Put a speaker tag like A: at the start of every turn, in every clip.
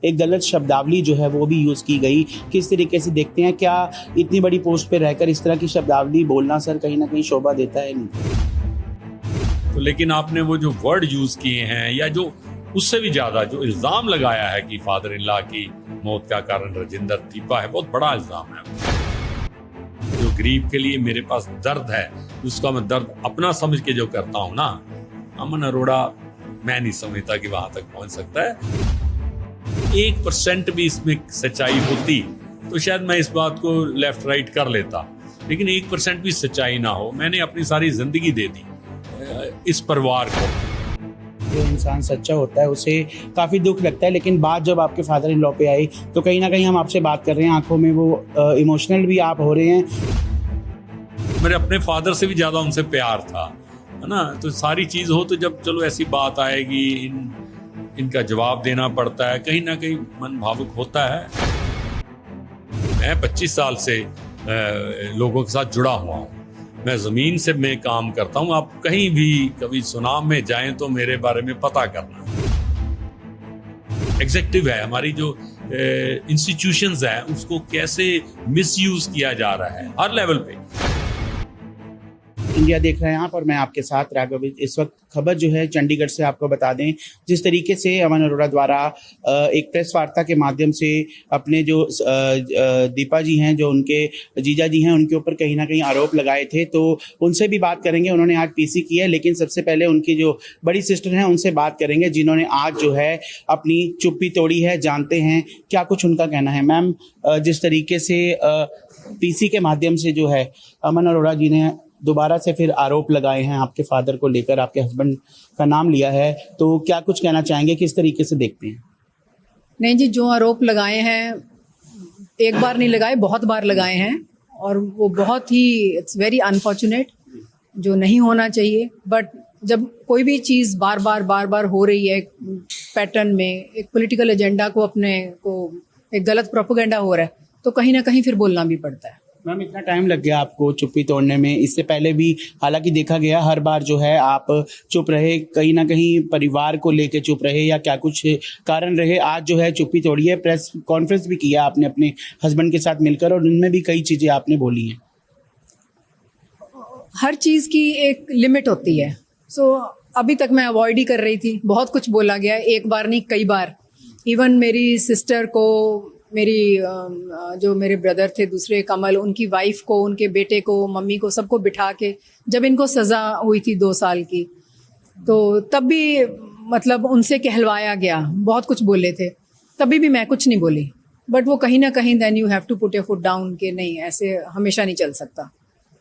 A: एक गलत शब्दावली जो है वो भी यूज़ की गई। किस तरीके से देखते हैं, क्या इतनी बड़ी पोस्ट पे रहकर इस तरह की शब्दावली बोलना सर कहीं ना कहीं शोभा देता है? नहीं
B: तो लेकिन आपने वो जो वर्ड यूज किए हैं या जो उससे भी ज्यादा जो इल्जाम लगाया है कि फादर इन लॉ की मौत का कारण राजिंदर दीपा है, बहुत बड़ा इल्जाम है। जो गरीब के लिए मेरे पास दर्द है उसका मैं दर्द अपना समझ के जो करता हूं ना, अमन अरोड़ा मैं नहीं समझता कि वहां तक पहुंच सकता है। 1% भी इसमें सच्चाई होती तो शायद मैं इस बात को लेफ्ट राइट कर लेता, लेकिन 1% भी सच्चाई ना हो। मैंने अपनी सारी जिंदगी दे दी इस परिवार को।
A: जो इंसान सच्चा होता है उसे काफ़ी दुख लगता है, लेकिन बात जब आपके फादर इन लॉ पे आई तो कहीं ना कहीं हम आपसे बात कर रहे हैं, आंखों में वो इमोशनल भी आप हो रहे हैं।
B: मेरे अपने फादर से भी ज्यादा उनसे प्यार था, है ना। तो सारी चीज हो तो जब चलो ऐसी बात आएगी, इनका जवाब देना पड़ता है, कहीं ना कहीं मन भावुक होता है। मैं 25 साल से लोगों के साथ जुड़ा हुआ हूँ, मैं जमीन से मैं काम करता हूँ। आप कहीं भी कभी सुनाम में जाएं तो मेरे बारे में पता करना। एग्जीक्यूटिव है हमारी जो इंस्टीट्यूशंस है उसको कैसे मिसयूज किया जा रहा है हर लेवल पे।
A: इंडिया देख रहे हैं आप और मैं आपके साथ राघव। इस वक्त खबर जो है चंडीगढ़ से आपको बता दें, जिस तरीके से अमन अरोड़ा द्वारा एक प्रेस वार्ता के माध्यम से अपने जो दीपा जी हैं, जो उनके जीजा जी हैं, उनके ऊपर कहीं ना कहीं आरोप लगाए थे, तो उनसे भी बात करेंगे। उन्होंने आज पीसी की है, लेकिन सबसे पहले उनकी जो बड़ी सिस्टर हैं उनसे बात करेंगे, जिन्होंने आज जो है अपनी चुप्पी तोड़ी है। जानते हैं क्या कुछ उनका कहना है। मैम, जिस तरीके से पीसी के माध्यम से जो है अमन अरोड़ा जी ने दोबारा से फिर आरोप लगाए हैं आपके फादर को लेकर, आपके हस्बैंड का नाम लिया है, तो क्या कुछ कहना चाहेंगे, किस तरीके से देखते हैं?
C: नहीं जी, जो आरोप लगाए हैं एक बार नहीं लगाए, बहुत बार लगाए हैं, और वो बहुत ही इट्स वेरी अनफॉर्चुनेट, जो नहीं होना चाहिए। बट जब कोई भी चीज़ बार बार हो रही है पैटर्न में, एक पॉलिटिकल एजेंडा को अपने को एक गलत प्रोपेगेंडा हो रहा है, तो कहीं ना कहीं फिर बोलना भी पड़ता है।
A: मैम, इतना टाइम लग गया आपको चुप्पी तोड़ने में? इससे पहले भी हालांकि देखा गया हर बार जो है आप चुप रहे, कहीं ना कहीं परिवार को लेके चुप रहे या क्या कुछ कारण रहे, आज जो है चुप्पी तोड़ी है। प्रेस कॉन्फ्रेंस भी किया आपने अपने हस्बैंड के साथ मिलकर, और उनमें भी कई चीज़ें आपने बोली हैं।
C: हर चीज़ की एक लिमिट होती है। सो अभी तक मैं अवॉइड ही कर रही थी। बहुत कुछ बोला गया, एक बार नहीं कई बार। इवन मेरी सिस्टर को, मेरी जो मेरे ब्रदर थे दूसरे कमल, उनकी वाइफ को, उनके बेटे को, मम्मी को, सबको बिठा के जब इनको सज़ा हुई थी 2 साल की, तो तब भी मतलब उनसे कहलवाया गया, बहुत कुछ बोले थे, तभी भी मैं कुछ नहीं बोली। बट वो कहीं ना कहीं then you have to put your foot down कि नहीं, ऐसे हमेशा नहीं चल सकता।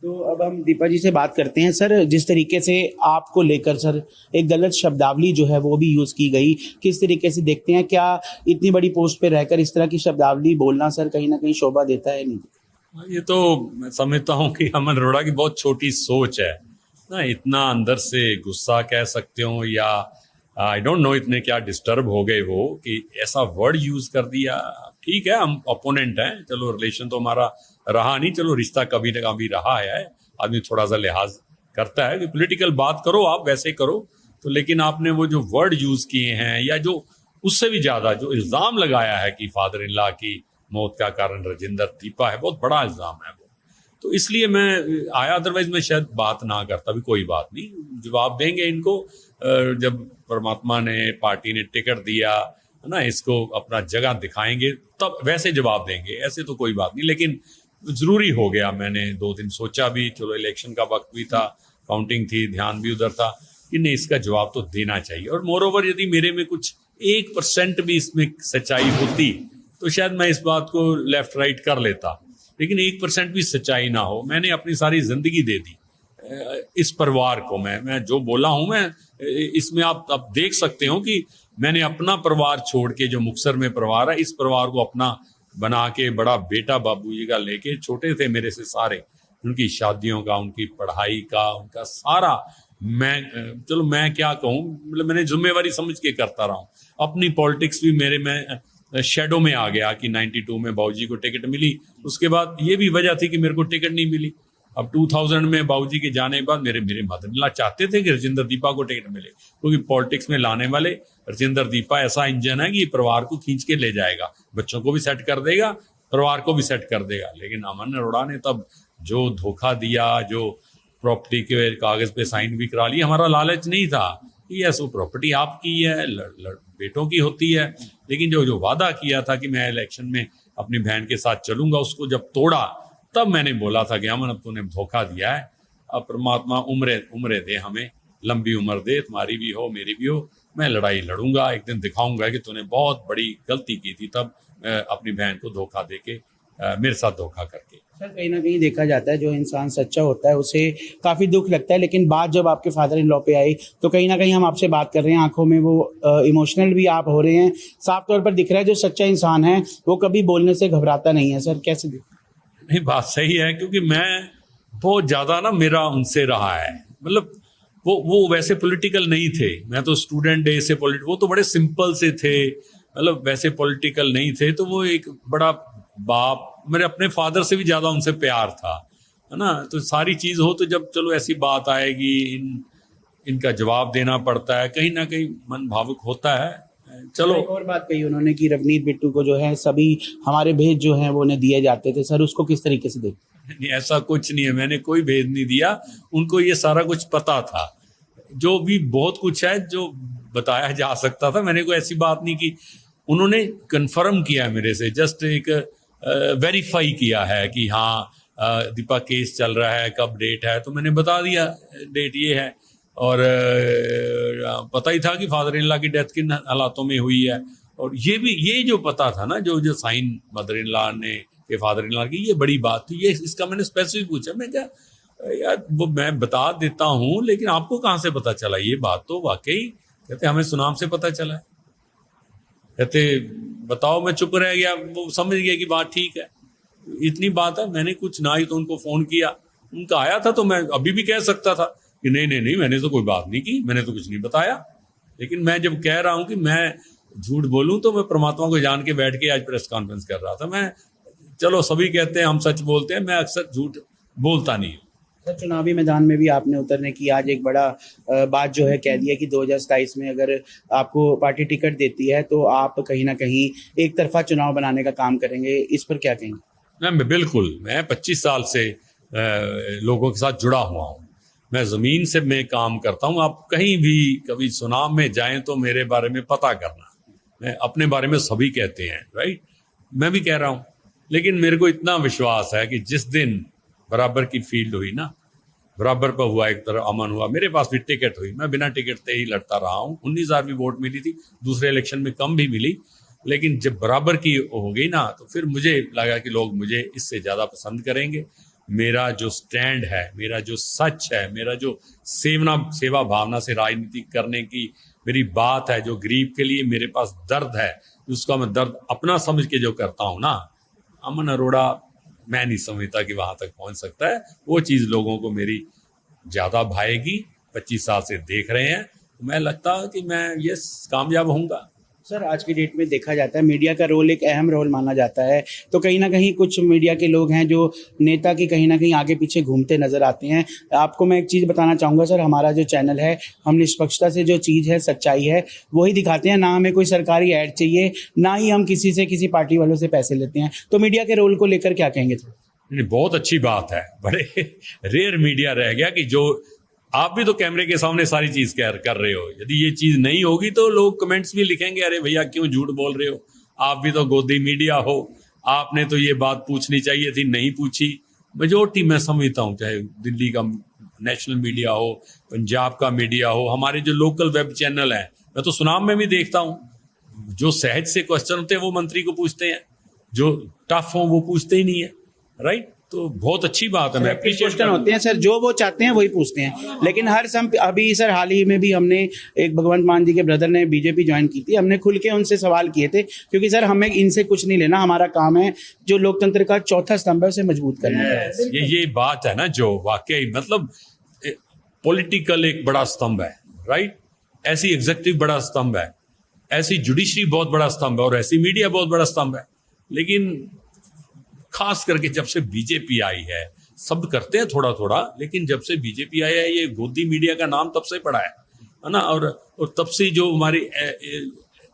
A: तो अब हम दीपा जी से बात करते हैं। सर, जिस तरीके से आपको लेकर सर एक गलत शब्दावली जो है वो भी यूज़ की गई, किस तरीके से देखते हैं, क्या इतनी बड़ी पोस्ट पे रहकर इस तरह की शब्दावली बोलना सर कहीं ना कहीं शोभा देता है? नहीं
B: ये तो मैं समझता हूँ कि अमन अरोड़ा की बहुत छोटी सोच है ना। इतना अंदर से गुस्सा कह सकते हो, या आई डोंट नो इतने क्या डिस्टर्ब हो गए वो कि ऐसा वर्ड यूज कर दिया। ठीक है, हम अपोनेंट हैं, चलो रिलेशन तो हमारा रहा नहीं, चलो रिश्ता कभी ना कभी रहा है, आदमी थोड़ा सा लिहाज करता है कि पॉलिटिकल बात करो, आप वैसे करो। तो लेकिन आपने वो जो वर्ड यूज किए हैं या जो उससे भी ज्यादा जो इल्जाम लगाया है कि फादर इन लॉ की मौत का कारण राजिंदर दीपा है, बहुत बड़ा इल्जाम है वो। तो इसलिए मैं आया, अदरवाइज मैं शायद बात ना करता भी। कोई बात नहीं, जवाब देंगे इनको जब परमात्मा ने, पार्टी ने टिकट दिया है ना, इसको अपना जगह दिखाएंगे तब वैसे जवाब देंगे। ऐसे तो कोई बात नहीं, लेकिन जरूरी हो गया। मैंने 2 दिन सोचा भी, चलो इलेक्शन का वक्त भी था, काउंटिंग थी, ध्यान भी उधर था कि नहीं, इसका जवाब तो देना चाहिए। और मोर ओवर यदि मेरे में कुछ 1% भी इसमें सच्चाई होती तो शायद मैं इस बात को लेफ्ट राइट कर लेता, लेकिन 1% भी सच्चाई ना हो। मैंने अपनी सारी जिंदगी दे दी इस परिवार को। मैं जो बोला हूं, मैं इसमें आप देख सकते हो कि मैंने अपना परिवार छोड़ के, जो मुक्तसर में परिवार है, इस परिवार को अपना बना के, बड़ा बेटा बाबूजी का लेके, छोटे थे मेरे से सारे, उनकी शादियों का, उनकी पढ़ाई का, उनका सारा चलो मैं क्या कहूँ, मतलब मैंने जिम्मेवारी समझ के करता रहा हूँ। अपनी पॉलिटिक्स भी मैं शेडो में आ गया कि 92 में बाबूजी को टिकट मिली, उसके बाद ये भी वजह थी कि मेरे को टिकट नहीं मिली। अब 2000 में बाबूजी के जाने के बाद मेरे मदर इन लॉ चाहते थे कि राजेंद्र दीपा को टिकट मिले, क्योंकि पॉलिटिक्स में लाने वाले राजेंद्र दीपा ऐसा इंजन है कि ये परिवार को खींच के ले जाएगा, बच्चों को भी सेट कर देगा, परिवार को भी सेट कर देगा। लेकिन अमन अरोड़ा ने तब जो धोखा दिया, जो प्रॉपर्टी के कागज पे साइन भी करा ली, हमारा लालच नहीं था कि यस वो प्रॉपर्टी आपकी है, बेटों की होती है, लेकिन जो वादा किया था कि मैं इलेक्शन में अपनी बहन के साथ चलूंगा, उसको जब तोड़ा तब मैंने बोला था कि अमन अब तूने धोखा दिया है, अब परमात्मा उम्र दे, हमें लंबी उम्र दे, तुम्हारी भी हो मेरी भी हो, मैं लड़ाई लड़ूंगा, एक दिन दिखाऊंगा कि तूने बहुत बड़ी गलती की थी तब अपनी बहन को धोखा देके, मेरे साथ धोखा करके।
A: सर कहीं ना कहीं देखा जाता है जो इंसान सच्चा होता है उसे काफी दुख लगता है, लेकिन बात जब आपके फादर इन लॉ पे आई तो कहीं ना कहीं हम आपसे बात कर रहे हैं, आंखों में वो इमोशनल भी आप हो रहे हैं, साफ तौर पर दिख रहा है जो सच्चा इंसान है वो कभी बोलने से घबराता नहीं है। सर कैसे
B: नहीं, बात सही है, क्योंकि मैं बहुत ज्यादा ना मेरा उनसे रहा है, मतलब वो वैसे पॉलिटिकल नहीं थे, मैं तो स्टूडेंट डे से वो तो बड़े सिंपल से थे, मतलब वैसे पॉलिटिकल नहीं थे, तो वो एक बड़ा बाप, मेरे अपने फादर से भी ज्यादा उनसे प्यार था, है ना। तो सारी चीज हो तो जब चलो ऐसी बात आएगी, इनका जवाब देना पड़ता है, कहीं ना कहीं मन भावुक होता है। चलो
A: एक और बात कही उन्होंने कि रवनीत बिट्टू को जो है सभी हमारे भेद जो है वो उन्हें दिए जाते थे, सर उसको किस तरीके से देखते?
B: नहीं, ऐसा कुछ नहीं है, मैंने कोई भेद नहीं दिया, उनको ये सारा कुछ पता था, जो भी बहुत कुछ है जो बताया जा सकता था, मैंने कोई ऐसी बात नहीं की। उन्होंने कंफर्म किया मेरे से, जस्ट एक वेरीफाई किया है कि हाँ दीपा केस चल रहा है, कब डेट है, तो मैंने बता दिया डेट ये है, और पता ही था कि फादर इन लॉ की डेथ किन हालातों में हुई है, और ये जो पता था ना, जो साइन मदर इन लॉ ने के फादर इन लॉ की, ये बड़ी बात थी, ये इसका मैंने स्पेसिफिक पूछा, मैं क्या यार वो मैं बता देता हूँ, लेकिन आपको कहाँ से पता चला ये बात? तो वाकई कहते हमें सुनाम से पता चला है, कहते बताओ, मैं चुप रह गया, वो समझ गया कि बात ठीक है, इतनी बात है, मैंने कुछ ना ही तो उनको फोन किया, उनका आया था तो मैं अभी भी कह सकता था कि नहीं मैंने तो कोई बात नहीं की, मैंने तो कुछ नहीं बताया, लेकिन मैं जब कह रहा हूं कि मैं झूठ बोलूं तो मैं परमात्मा को जान के बैठ के आज प्रेस कॉन्फ्रेंस कर रहा था। मैं चलो सभी कहते हैं हम सच बोलते हैं, मैं अक्सर झूठ बोलता नहीं हूँ।
A: सर चुनावी मैदान में भी आपने उतरने की आज एक बड़ा बात जो है कह दिया कि 2027 में अगर आपको पार्टी टिकट देती है तो आप कहीं ना कहीं एक तरफा चुनाव बनाने का काम करेंगे, इस पर क्या कहेंगे?
B: मैं बिल्कुल, मैं 25 साल से लोगों के साथ जुड़ा हुआ हूँ, मैं ज़मीन से मैं काम करता हूँ। आप कहीं भी कभी सुनाम में जाएं तो मेरे बारे में पता करना, मैं अपने बारे में सभी कहते हैं, राइट, मैं भी कह रहा हूँ, लेकिन मेरे को इतना विश्वास है कि जिस दिन बराबर की फील्ड हुई ना, बराबर पर हुआ, एक तरफ अमन हुआ, मेरे पास भी टिकट हुई, मैं बिना टिकट से ही लड़ता रहा हूँ, 19,000 भी वोट मिली थी, दूसरे इलेक्शन में कम भी मिली, लेकिन जब बराबर की हो गई ना तो फिर मुझे लगा कि लोग मुझे इससे ज़्यादा पसंद करेंगे। मेरा जो स्टैंड है, मेरा जो सच है, मेरा जो सेवा भावना से राजनीति करने की मेरी बात है, जो गरीब के लिए मेरे पास दर्द है, उसका मैं दर्द अपना समझ के जो करता हूँ ना, अमन अरोड़ा मैं नहीं समझता कि वहां तक पहुंच सकता है। वो चीज लोगों को मेरी ज्यादा भाएगी, 25 साल से देख रहे हैं, तो मैं लगता है कि मैं ये कामयाब होऊंगा।
A: सर आज की डेट में देखा जाता है मीडिया का रोल एक अहम रोल माना जाता है, तो कहीं ना कहीं कुछ मीडिया के लोग हैं जो नेता की कहीं ना कहीं आगे पीछे घूमते नजर आते हैं। आपको मैं एक चीज़ बताना चाहूँगा सर, हमारा जो चैनल है, हम निष्पक्षता से जो चीज़ है, सच्चाई है, वही दिखाते हैं, ना हमें कोई सरकारी ऐड चाहिए, ना ही हम किसी पार्टी वालों से पैसे लेते हैं। तो मीडिया के रोल को लेकर क्या कहेंगे?
B: बहुत अच्छी बात है, बड़े रेयर मीडिया रह गया कि जो आप भी तो कैमरे के सामने सारी चीज कर रहे हो, यदि ये चीज नहीं होगी तो लोग कमेंट्स भी लिखेंगे, अरे भैया क्यों झूठ बोल रहे हो, आप भी तो गोदी मीडिया हो, आपने तो ये बात पूछनी चाहिए थी, नहीं पूछी। मेजोरिटी मैं समझता हूँ, चाहे दिल्ली का नेशनल मीडिया हो, पंजाब का मीडिया हो, हमारे जो लोकल वेब चैनल हैं, मैं तो सुनाम में भी देखता हूँ, जो सहज से क्वेश्चन होते हैं वो मंत्री को पूछते हैं, जो टफ हो वो पूछते ही नहीं है, राइट। तो बहुत अच्छी बात है, मैं
A: क्वेश्चन होते हैं सर, जो वो चाहते हैं वही पूछते हैं, लेकिन अभी सर हाल ही में भी हमने एक भगवंत मान जी के ब्रदर ने बीजेपी ज्वाइन की थी, हमने खुल के उनसे सवाल किए थे, क्योंकि सर हमें इनसे कुछ नहीं लेना, हमारा काम है जो लोकतंत्र का चौथा स्तंभ है उसे मजबूत करना है।
B: ये बात है ना, जो वाकई मतलब पॉलिटिकल एक बड़ा स्तंभ है, राइट, ऐसी एग्जीक्यूटिव बड़ा स्तंभ है, ऐसी जुडिशरी बहुत बड़ा स्तंभ है, और ऐसी मीडिया बहुत बड़ा स्तंभ है। लेकिन खास करके जब से बीजेपी आई है, सब करते हैं थोड़ा थोड़ा, लेकिन जब से बीजेपी आया है ये गोदी मीडिया का नाम तब से पड़ा है ना। और तब से जो हमारी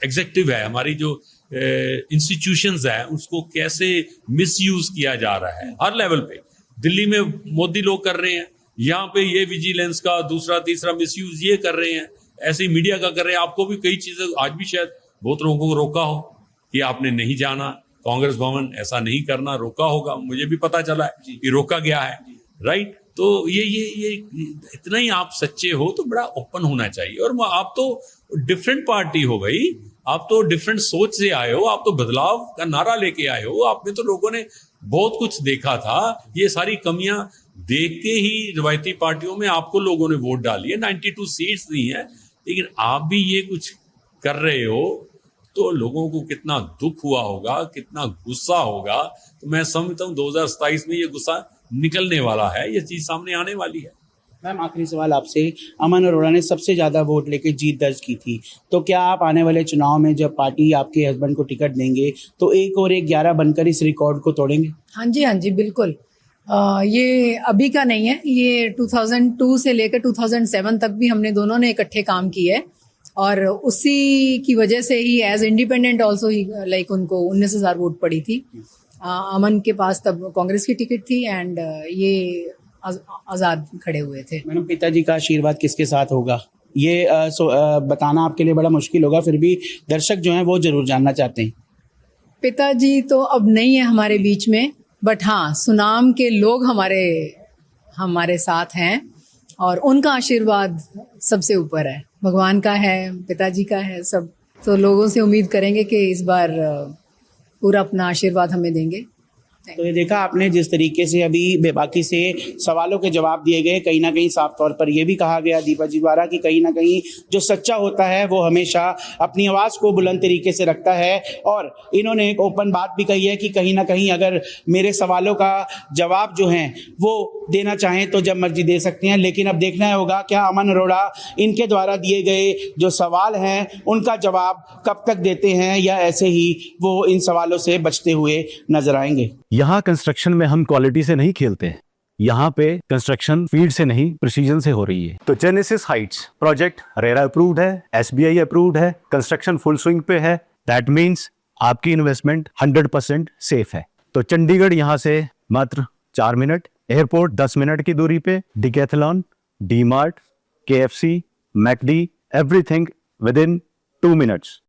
B: एग्जेक्टिव है, हमारी जो इंस्टीट्यूशंस है, उसको कैसे मिसयूज किया जा रहा है हर लेवल पे। दिल्ली में मोदी लोग कर रहे हैं, यहाँ पे ये विजिलेंस का दूसरा तीसरा मिसयूज ये कर रहे हैं, ऐसे ही मीडिया का कर रहे हैं। आपको भी कई चीजें आज भी शायद बहुत लोगों को रोका हो कि आपने नहीं जाना कांग्रेस भवन, ऐसा नहीं करना, रोका होगा। मुझे भी पता चला है कि रोका गया है, राइट। तो ये इतना ही आप सच्चे हो तो बड़ा ओपन होना चाहिए। और आप तो डिफरेंट पार्टी हो भाई, आप तो डिफरेंट सोच से आए हो, आप तो बदलाव का नारा लेके आए हो। आपने तो लोगों ने बहुत कुछ देखा था, ये सारी कमियां देख के ही रवायती पार्टियों में आपको लोगों ने वोट डाली है। 92 सीट्स दी हैं, लेकिन आप भी ये कुछ कर रहे हो तो लोगों को कितना दुख हुआ होगा, कितना गुस्सा होगा। तो मैं समझता हूँ 2027 में ये गुस्सा निकलने वाला है, ये चीज सामने आने वाली है।
A: मैम आखिरी सवाल आपसे, अमन अरोड़ा ने सबसे ज्यादा वोट लेके जीत दर्ज की थी, तो क्या आप आने वाले चुनाव में जब पार्टी आपके हस्बैंड को टिकट देंगे तो 1 और 1 11 बनकर इस रिकॉर्ड को तोड़ेंगे?
C: हाँ जी बिल्कुल। ये अभी का नहीं है, ये 2002 से लेकर 2007 तक भी हमने दोनों ने इकट्ठे काम किए है। और उसी की वजह से ही as independent also he like उनको 19,000 वोट पड़ी थी। अमन के पास तब कांग्रेस की टिकट थी एंड ये आजाद खड़े हुए थे।
A: मैडम पिताजी का आशीर्वाद किसके साथ होगा ये बताना आपके लिए बड़ा मुश्किल होगा, फिर भी दर्शक जो हैं वो जरूर जानना चाहते हैं।
C: पिताजी तो अब नहीं है हमारे बीच में, बट हाँ सुनाम के लोग हमारे साथ हैं और उनका आशीर्वाद सबसे ऊपर है, भगवान का है, पिताजी का है, सब। तो लोगों से उम्मीद करेंगे कि इस बार पूरा अपना आशीर्वाद हमें देंगे।
A: तो ये देखा आपने जिस तरीके से अभी बेबाकी से सवालों के जवाब दिए गए, कहीं ना कहीं साफ तौर पर यह भी कहा गया दीपा जी द्वारा कि कहीं ना कहीं जो सच्चा होता है वो हमेशा अपनी आवाज़ को बुलंद तरीके से रखता है। और इन्होंने एक ओपन बात भी कही है कि कहीं ना कहीं अगर मेरे सवालों का जवाब जो है वो देना चाहें तो जब मर्जी दे सकते हैं, लेकिन अब देखना होगा क्या अमन अरोड़ा इनके द्वारा दिए गए जो सवाल हैं उनका जवाब कब तक देते हैं, या ऐसे ही वो इन सवालों से बचते हुए नजर आएंगे।
D: यहाँ कंस्ट्रक्शन में हम क्वालिटी से नहीं खेलते हैं, यहाँ पे कंस्ट्रक्शन फील्ड से नहीं प्रिसीजन से हो रही है। तो genesis Heights project RERA approved है, SBI अप्रूव्ड है, कंस्ट्रक्शन फुल स्विंग पे है। दैट मीन्स आपकी इन्वेस्टमेंट 100% सेफ है। तो चंडीगढ़ यहाँ से मात्र 4 मिनट, एयरपोर्ट 10 मिनट की दूरी पे, decathlon, DMart, KFC, McD, everything with in 2 minutes.